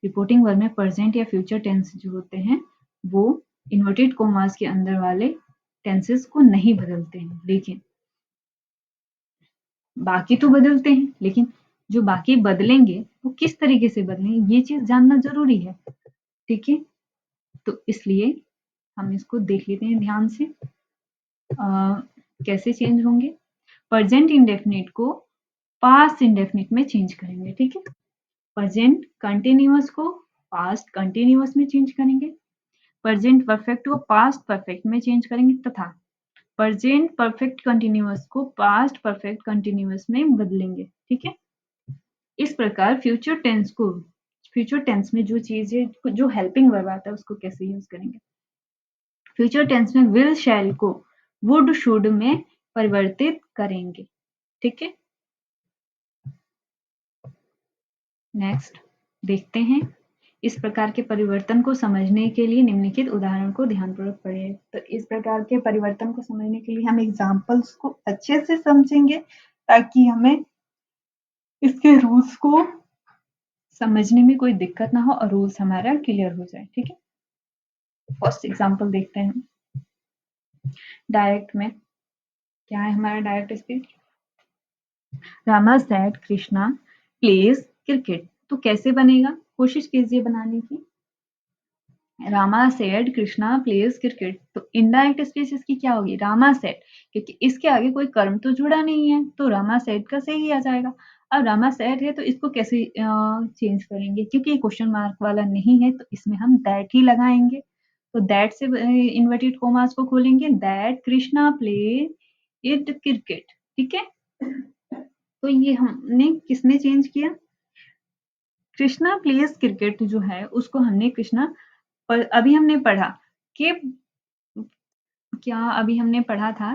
रिपोर्टिंग वर्ब में प्रेजेंट या फ्यूचर टेंस जो होते हैं वो इन्वर्टेड कोमास के अंदर वाले टेंसेस को नहीं बदलते हैं, लेकिन बाकी तो बदलते हैं, लेकिन जो बाकी बदलेंगे वो किस तरीके से बदलेंगे ये चीज जानना जरूरी है। ठीक है, तो इसलिए हम इसको देख लेते हैं ध्यान से। कैसे चेंज होंगे? प्रेजेंट इंडेफिनिट को पास्ट इंडेफिनिट में चेंज करेंगे। ठीक है, प्रेजेंट कंटिन्यूअस को पास्ट कंटिन्यूअस में चेंज करेंगे, प्रेजेंट परफेक्ट को पास्ट परफेक्ट में चेंज करेंगे तथा प्रेजेंट परफेक्ट कंटिन्यूअस को पास्ट परफेक्ट कंटिन्यूअस में बदलेंगे। ठीक है, इस प्रकार फ्यूचर टेंस में जो चीजें जो हेल्पिंग वर्ब आता है उसको कैसे यूज करेंगे? फ्यूचर टेंस में विल शैल को वुड शुड में परिवर्तित करेंगे। ठीक है, नेक्स्ट देखते हैं। इस प्रकार के परिवर्तन को समझने के लिए निम्नलिखित उदाहरण को ध्यानपूर्वक पढ़ें। तो इस प्रकार के परिवर्तन को समझने के लिए हम एग्जाम्पल्स को अच्छे से समझेंगे ताकि हमें इसके रूल्स को समझने में कोई दिक्कत ना हो और रूल्स हमारा क्लियर हो जाए। ठीक है, फर्स्ट एग्जाम्पल देखते हैं। डायरेक्ट में क्या है हमारा direct speech? Rama said Krishna pledge cricket. तो कैसे बनेगा? कोशिश कीजिए बनाने की। Rama said Krishna pledge cricket, तो इनडायरेक्ट स्पीच इसकी क्या होगी? रामा सेड, क्योंकि इसके आगे कोई कर्म तो जुड़ा नहीं है तो रामा सेड का सही आ जाएगा। अब रामा सेड है तो इसको कैसे चेंज करेंगे? क्योंकि ये क्वेश्चन मार्क वाला नहीं है तो इसमें हम दैट ही लगाएंगे। तो दैट से इन्वर्टेड कोमास को खोलेंगे, that Krishna play it cricket. ठीक है, तो ये हमने किसमें चेंज किया? कृष्णा प्लेज क्रिकेट जो है उसको हमने कृष्णा पर अभी हमने पढ़ा कि क्या अभी हमने पढ़ा था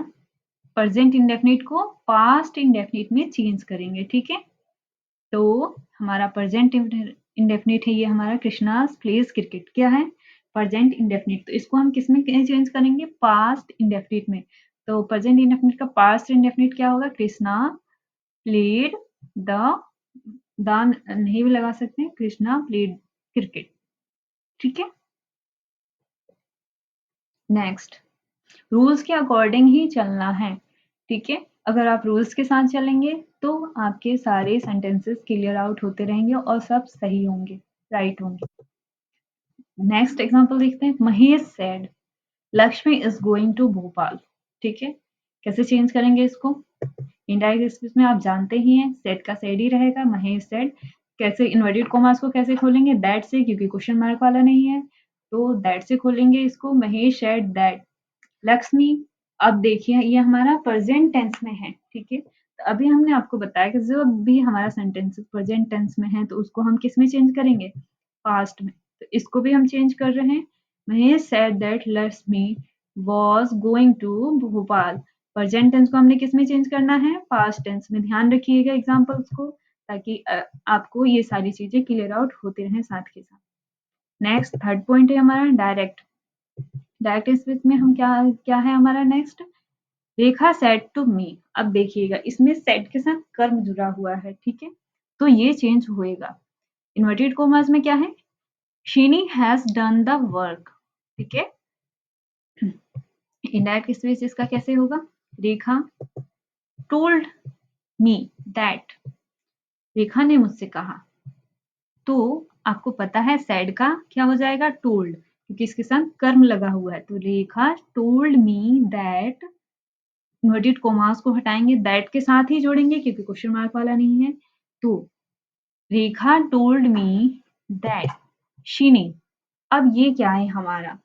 प्रेजेंट इंडेफिनिट को पास्ट इंडेफिनिट में चेंज करेंगे। ठीक है, तो हमारा प्रेजेंट इंडेफिनिट है ये हमारा कृष्णास प्लेज क्रिकेट। क्या है? प्रेजेंट इंडेफिनिट, तो इसको हम किस में चेंज करेंगे? पास्ट इंडेफिनिट में। तो प्रेजेंट इंडेफिनिट का पास्ट इंडेफिनिट क्या होगा? कृष्णा प्लेड द दान नहीं भी लगा सकते हैं, कृष्णा प्लेड क्रिकेट। ठीक है, नेक्स्ट रूल्स के अकॉर्डिंग ही चलना है। ठीक है, अगर आप रूल्स के साथ चलेंगे तो आपके सारे सेंटेंसेस क्लियर आउट होते रहेंगे और सब सही होंगे, राइट होंगे। नेक्स्ट एग्जांपल देखते हैं। Mahesh said Lakshmi is going to Bhopal. ठीक है, कैसे चेंज करेंगे इसको? इनडायरेक्ट स्पीच में आप जानते ही हैं सेड का सेड ही रहेगा। महेश सेड, कैसे इन्वर्टेड कॉमास को कैसे खोलेंगे? दैट से, क्योंकि क्वेश्चन मार्क वाला नहीं है तो दैट से खोलेंगे इसको। महेश सेड दैट लक्ष्मी, अब देखिए ये हमारा प्रेजेंट टेंस में है। ठीक है, तो अभी हमने आपको बताया कि जब भी हमारा सेंटेंस प्रेजेंट टेंस में है तो उसको हम किस में चेंज करेंगे? पास्ट में। तो इसको भी हम चेंज कर रहे हैं। Mahesh said that Lakshmi was going to Bhopal. Present tense को हमने किस में चेंज करना है? पास्ट टेंस में। ध्यान रखिएगा एग्जाम्पल्स को ताकि आपको ये सारी चीजें क्लियर आउट होते रहें साथ के साथ। नेक्स्ट थर्ड पॉइंट है हमारा डायरेक्ट। डायरेक्ट स्पीच में हम क्या क्या है हमारा next? Rekha said to me. अब देखिएगा इसमें सेड के साथ कर्म जुड़ा हुआ है। ठीक है, तो ये चेंज होएगा। इन्वर्टेड कोमास में क्या है? शीनी हैज डन द वर्क। ठीक है, इनडायरेक्ट स्पीच इसका कैसे होगा? रेखा टोल्ड मी दैट, रेखा ने मुझसे कहा। तो आपको पता है सेड का क्या हो जाएगा? टोल्ड, क्योंकि इसके साथ कर्म लगा हुआ है। तो Rekha told me that, inverted commas को हटाएंगे, दैट के साथ ही जोड़ेंगे क्योंकि क्वेश्चन मार्क वाला नहीं है। तो रेखा टोल्ड मी दैट शीनी, अब ये क्या है हमारा?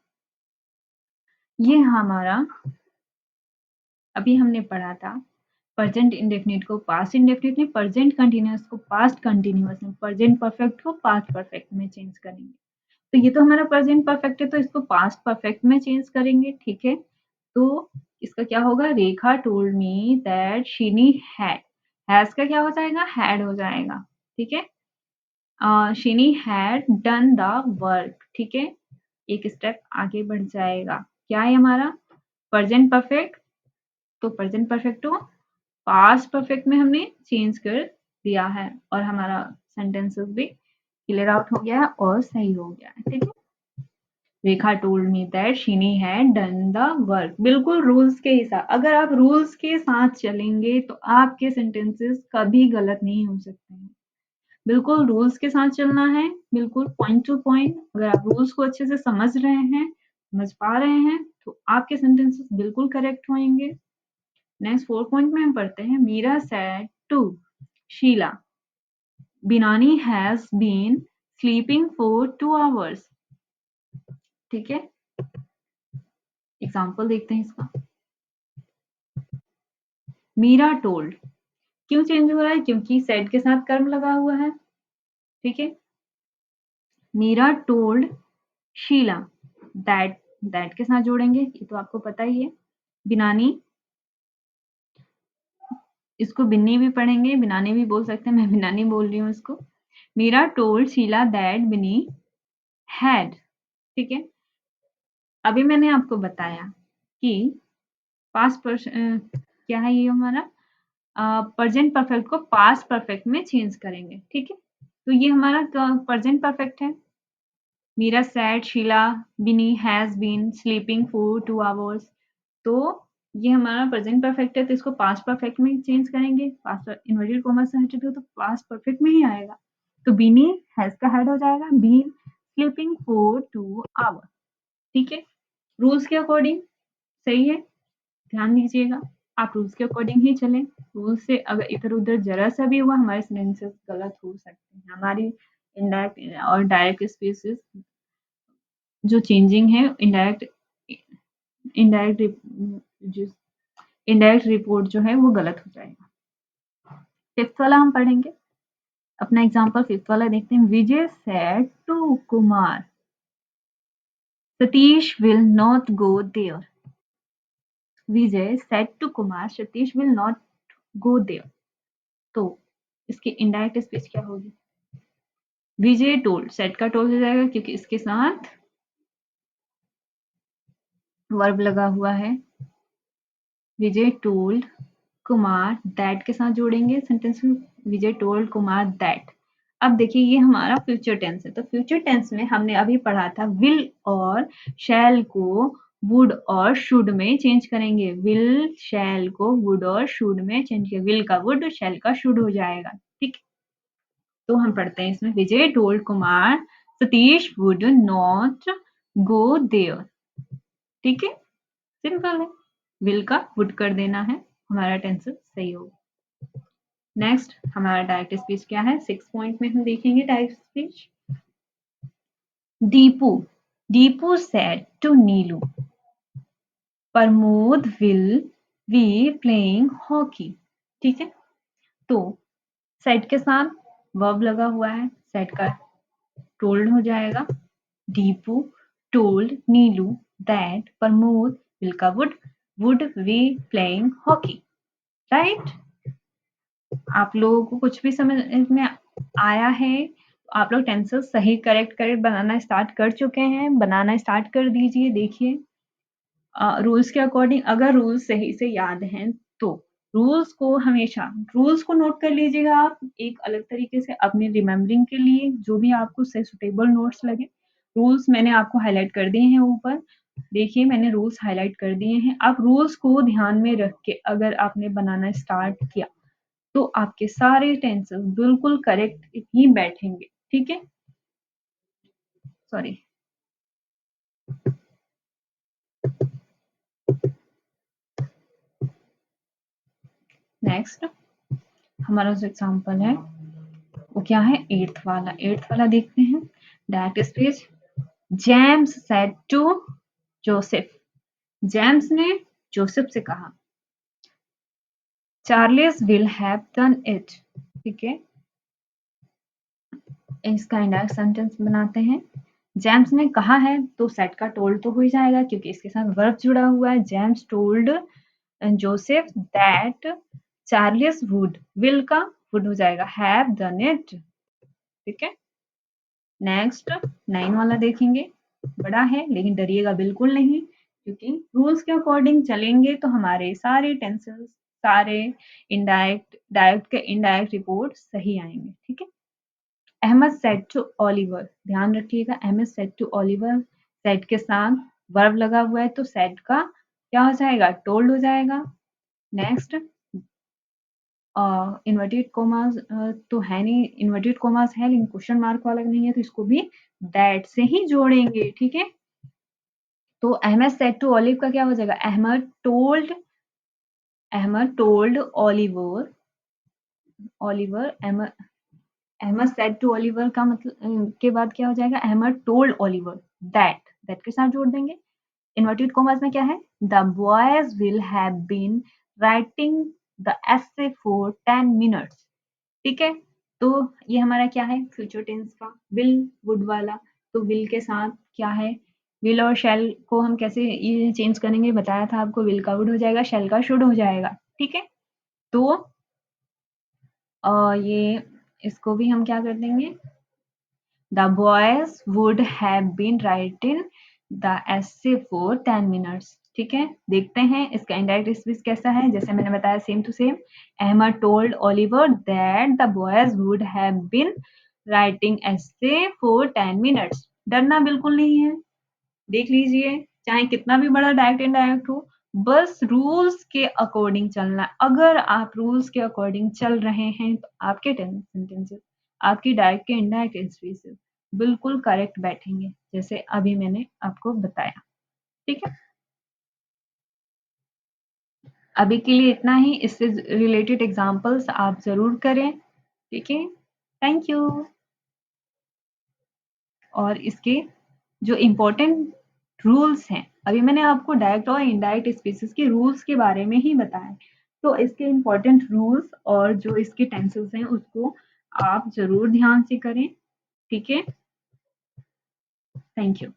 ये हमारा अभी हमने पढ़ा था प्रेजेंट इंडेफिनिट को पास्ट इंडेफिनिट में, प्रेजेंट कंटिन्यूअस को पास्ट कंटिन्यूअस में, प्रेजेंट परफेक्ट को पास्ट परफेक्ट में चेंज करेंगे। तो ये तो हमारा प्रेजेंट परफेक्ट है तो इसको पास्ट परफेक्ट में चेंज करेंगे। ठीक है, तो इसका क्या होगा? रेखा टोल्ड मी दैट शीनी हैज का क्या हो जाएगा? हैड हो जाएगा। ठीक है, शीनी हैड डन द वर्क। ठीक है, एक स्टेप आगे बढ़ जाएगा। क्या है हमारा? प्रेजेंट परफेक्ट, तो प्रेजेंट परफेक्ट को पास्ट परफेक्ट में हमने चेंज कर दिया है और हमारा सेंटेंसेस भी क्लियर आउट हो गया है और सही हो गया है। ठीक है, Rekha told me that Sheeni had done the work. बिल्कुल रूल्स के हिसाब, अगर आप रूल्स के साथ चलेंगे तो आपके सेंटेंसेस कभी गलत नहीं हो सकते हैं। बिल्कुल रूल्स के साथ चलना है, बिल्कुल पॉइंट टू पॉइंट। अगर आप रूल्स को अच्छे से समझ रहे हैं, समझ पा रहे हैं, तो आपके सेंटेंसेस बिल्कुल करेक्ट होंगे। नेक्स्ट 4 पॉइंट में हम पढ़ते हैं, Meera said to Sheela Binani has been sleeping for 2 hours. ठीक है, एग्जाम्पल देखते हैं इसका। मीरा टोल्ड, क्यों चेंज हो रहा है? क्योंकि सेड के साथ कर्म लगा हुआ है। ठीक है, मीरा टोल्ड शीला, दैट के साथ जोड़ेंगे, ये तो आपको पता ही है। बिनानी, इसको बिन्नी भी पढ़ेंगे, बिनानी भी बोल सकते हैं, मैं बिनानी बोल रही हूँ इसको। Meera told Sheila that Binny had. ठीक है, अभी मैंने आपको बताया कि पास्ट क्या है ये हमारा? प्रेजेंट परफेक्ट को पास्ट परफेक्ट में चेंज करेंगे। ठीक है, तो ये हमारा प्रेजेंट परफेक्ट है। Meera said Sheela Bini has been sleeping for 2 hours, तो ये हमारा प्रेजेंट परफेक्ट है, तो इसको पास्ट परफेक्ट में चेंज करेंगे। पास्ट इन्वर्टेड कॉमा से हटे तो पास्ट परफेक्ट में ही आएगा, तो बिनी हैज का हेड हो जाएगा, बीन स्लीपिंग फॉर 2 आवर्स। ठीक है, रूल्स के अकॉर्डिंग सही है, ध्यान दीजिएगा, आप रूल्स के अकॉर्डिंग ही चलें। रूल्स से अगर इधर-उधर ज़रा सा भी हुआ, हमारे सेंटेंसेस गलत हो सकते हैं। हमारी इनडायरेक्ट और डायरेक्ट स्पेसेस जो चेंजिंग है, इनडायरेक्ट जो इनडायरेक्ट रिपोर्ट जो है वो गलत हो जाएगा। फिफ्थ वाला हम पढ़ेंगे, अपना एग्जांपल फिफ्थ वाला देखते हैं। Vijay said to Kumar Satish will not go there. Vijay said to Kumar Satish will not go there, तो इसकी इनडायरेक्ट स्पीच क्या होगी? विजय टोल्ड, सेट का टोल्ड हो जाएगा क्योंकि इसके साथ वर्ब लगा हुआ है। विजय टोल्ड कुमार दैट के साथ जोड़ेंगे सेंटेंस में, विजय टोल्ड कुमार दैट। अब देखिए ये हमारा फ्यूचर टेंस है, तो फ्यूचर टेंस में हमने अभी पढ़ा था विल और शैल को वुड और शुड में चेंज करेंगे। विल शैल को वुड और शुड में चेंज किया, विल का वुड, शैल का शुड हो जाएगा। ठीक, तो हम पढ़ते हैं इसमें, Vijay told Kumar Satish would not go there. ठीक है, सिंपल है, विल का वुड कर देना है, हमारा टेंस सही होगा। नेक्स्ट हमारा डायरेक्ट स्पीच क्या है? 6 पॉइंट में हम देखेंगे direct speech. Deepu, Deepu said to Neelu Pramod will be playing hockey. ठीक है, तो सेड के साथ वर्ब लगा हुआ है, सेड का टोल्ड हो जाएगा। Deepu told Neelu that Pramod will का would be playing hockey. Right, आप लोगों को कुछ भी समझ में आया है? आप लोग टेंसेस सही करेक्ट करेक्ट बनाना स्टार्ट कर चुके हैं, बनाना स्टार्ट कर दीजिए। देखिए रूल्स के अकॉर्डिंग, अगर रूल्स सही से याद हैं तो रूल्स को हमेशा रूल्स को नोट कर लीजिएगा आप एक अलग तरीके से अपने रिमेम्बरिंग के लिए, जो भी आपको से सुटेबल नोट्स लगे। रूल्स मैंने आपको हाईलाइट कर दिए हैं ऊपर, देखिए मैंने रूल्स हाईलाइट कर दिए हैं। आप रूल्स को ध्यान में रख के अगर आपने बनाना स्टार्ट किया तो आपके सारे टेंसेस बिल्कुल करेक्ट ही बैठेंगे। ठीक है, सॉरी, नेक्स्ट हमारा जो एग्जाम्पल है वो क्या है? एट्थ वाला, एट्थ वाला देखते हैं। Direct speech, James said to Joseph, James ने जोसेफ से कहा, Charles will have done it. ठीक है, इसका इंडायरेक्ट सेंटेंस बनाते हैं। जेम्स ने कहा है तो सेड का टोल्ड तो हो ही जाएगा क्योंकि इसके साथ वर्ब जुड़ा हुआ है। James told Joseph that Charles would, will का वुड हो जाएगा हैव डन इट। ठीक है, नेक्स्ट 9 वाला देखेंगे। बड़ा है लेकिन डरिएगा बिल्कुल नहीं, क्योंकि रूल्स के अकॉर्डिंग चलेंगे तो हमारे सारे टेंसेस, सारे इनडायरेक्ट, डायरेक्ट के इनडायरेक्ट रिपोर्ट सही आएंगे। ठीक है, अहमद सेड टू ओलिवर, ध्यान रखिएगा Ahmed said to Oliver, said के साथ वर्ब लगा हुआ है तो सेड का क्या हो जाएगा, टोल्ड हो जाएगा। नेक्स्ट इन्वर्टेड कोमास तो है नहीं, इन्वर्टेड कोमास है लेकिन क्वेश्चन मार्क वाला नहीं है तो इसको भी दैट से ही जोड़ेंगे। ठीक है, तो अहमद सेड टू ओलिव का क्या हो जाएगा, Ahmed told Oliver, Oliver Ahmed said to Oliver का मतलब के बाद क्या हो जाएगा, अहमद टोल्ड ओलिवर दैट के साथ जोड़ देंगे। इन्वर्टेड कॉमर्स में क्या है, the boys will have been writing the essay for 10 minutes. ठीक है, तो ये हमारा क्या है, फ्यूचर टेंस का विल वुड वाला। तो विल के साथ क्या है, विल और शेल को हम कैसे ये चेंज करेंगे बताया था आपको, विल का वुड हो जाएगा, शेल का शुड हो जाएगा। ठीक है, तो ये इसको भी हम क्या कर देंगे, the boys would have been writing the essay for 10 minutes. ठीक है, देखते हैं इसका इनडायरेक्ट स्पीच कैसा है। जैसे मैंने बताया same to same, Ahmed told Oliver that the boys would have been writing essay for 10 minutes. डरना बिल्कुल नहीं है, देख लीजिए चाहे कितना भी बड़ा डायरेक्ट इनडायरेक्ट हो, बस रूल्स के अकॉर्डिंग चलना। अगर आप रूल्स के अकॉर्डिंग चल रहे हैं तो आपके सेंटेंसेस, आपकी डायरेक्ट के इनडायरेक्ट स्पीचेस बिल्कुल करेक्ट बैठेंगे, जैसे अभी मैंने आपको बताया। ठीक है, अभी के लिए इतना ही, इससे रिलेटेड एग्जांपल्स आप जरूर करें। ठीक है, थैंक यू। और इसके जो इम्पोर्टेंट रूल्स हैं, अभी मैंने आपको डायरेक्ट और इनडायरेक्ट स्पीचेस के रूल्स के बारे में ही बताया, तो इसके इम्पोर्टेंट रूल्स और जो इसके टेंसेस हैं उसको आप जरूर ध्यान से करें। ठीक है, थैंक यू।